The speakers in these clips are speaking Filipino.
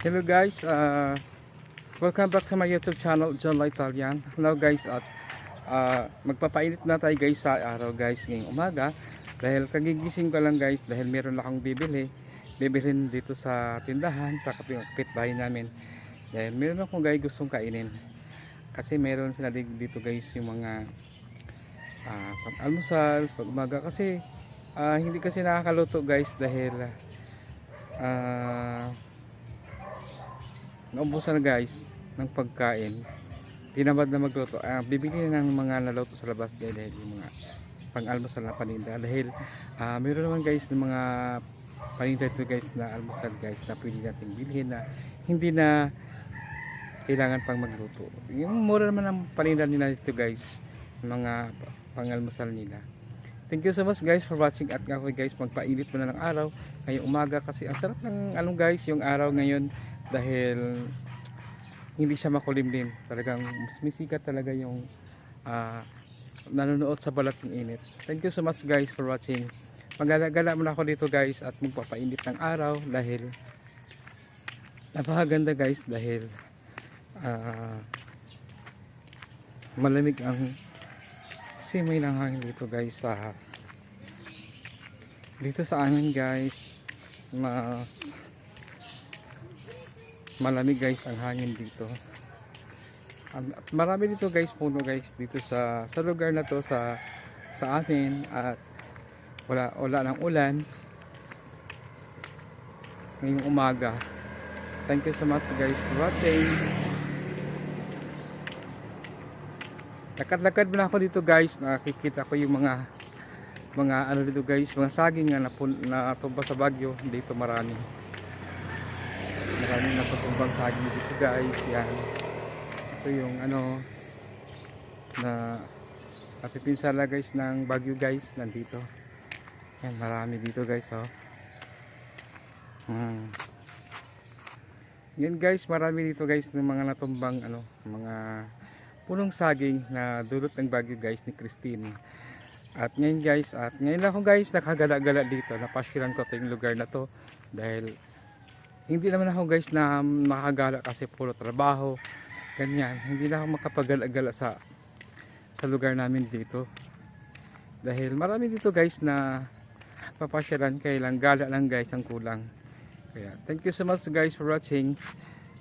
Hello guys, welcome back sa my YouTube channel, John La Italian. Hello guys, at magpapainit na tayo guys sa araw guys ngayong umaga. Dahil kagigising ko lang guys, dahil meron akong bibilhin dito sa tindahan, sa kapitbahay namin. Dahil meron akong guys gustong kainin. Kasi meron sila dito guys yung mga pag-almusal, pag-umaga. Kasi hindi kasi nakakaluto guys dahil naubusan na guys ng pagkain, tinamad na magluto. Bibili na ng mga naluto sa labas dahil yung mga pang-almusal na paninda. Dahil meron naman guys ng mga paninda ito guys na almusal guys na pwede natin bilhin na hindi na kailangan pang magluto. Yung mura naman ang paninda nila dito guys, mga pang-almusal nila. Thank you so much guys for watching, at ako guys magpainit muna ng araw ngayong umaga kasi ang sarap ng guys yung araw ngayon dahil hindi siya makulimlim, talagang sumisikat talaga yung nanonood sa balat ng init. Thank you so much guys for watching. Magala-gala muna ako dito guys at magpapainit ng araw dahil napakaganda guys dahil malamig ang simoy ng hangin dito guys dito sa amin guys. Malamig guys ang hangin dito. At marami dito guys puno guys dito sa lugar na to sa atin, at wala ng ulan ngayong umaga. Thank you so much guys for watching. Lakad-lakad muna ako dito guys, nakikita ko yung mga ano dito guys, mga saging na natumba sa bagyo. Dito maraming natutumbang saging dito guys. Yan, ito yung ano na napipinsala guys ng bagyo guys, nandito. Yan, marami dito guys yan guys, marami dito guys ng mga natumbang mga punong saging na dulot ng bagyo guys ni Christine. At ngayon guys, ngayon lang ako guys nakagala-gala dito, napasyalan ko yung lugar na to dahil hindi naman ako guys na makagala kasi puro trabaho ganyan. Hindi na ako makapagala-gala sa lugar namin dito dahil marami dito guys na papasyalan, kaya lang gala lang guys ang kulang. Kaya thank you so much guys for watching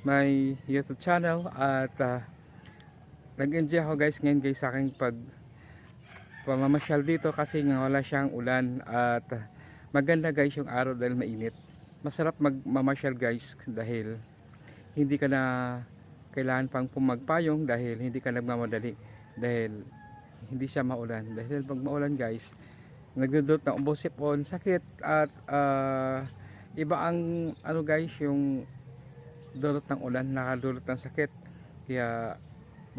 my YouTube channel, at nag-enjoy ako guys ngayon guys sa aking pamamasyal dito kasi nga wala siyang ulan at maganda guys yung araw dahil mainit. Masarap magmamasyal guys dahil hindi ka na kailangan pang pumagpayong dahil hindi ka nagmamadali dahil hindi siya maulan. Dahil pag maulan guys, nagdudulot ng ubo, sipon, sakit, at iba ang guys yung dulot ng ulan, nakadulot ng sakit. Kaya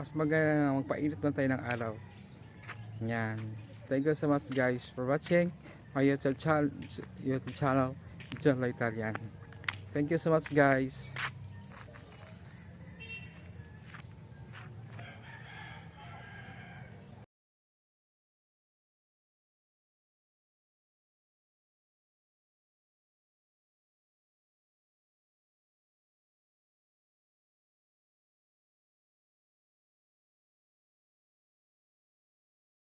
mas maganda magpainit na tayo ng araw. Yan. Thank you so much guys for watching my YouTube channel, John La Italian. Thank you so much guys.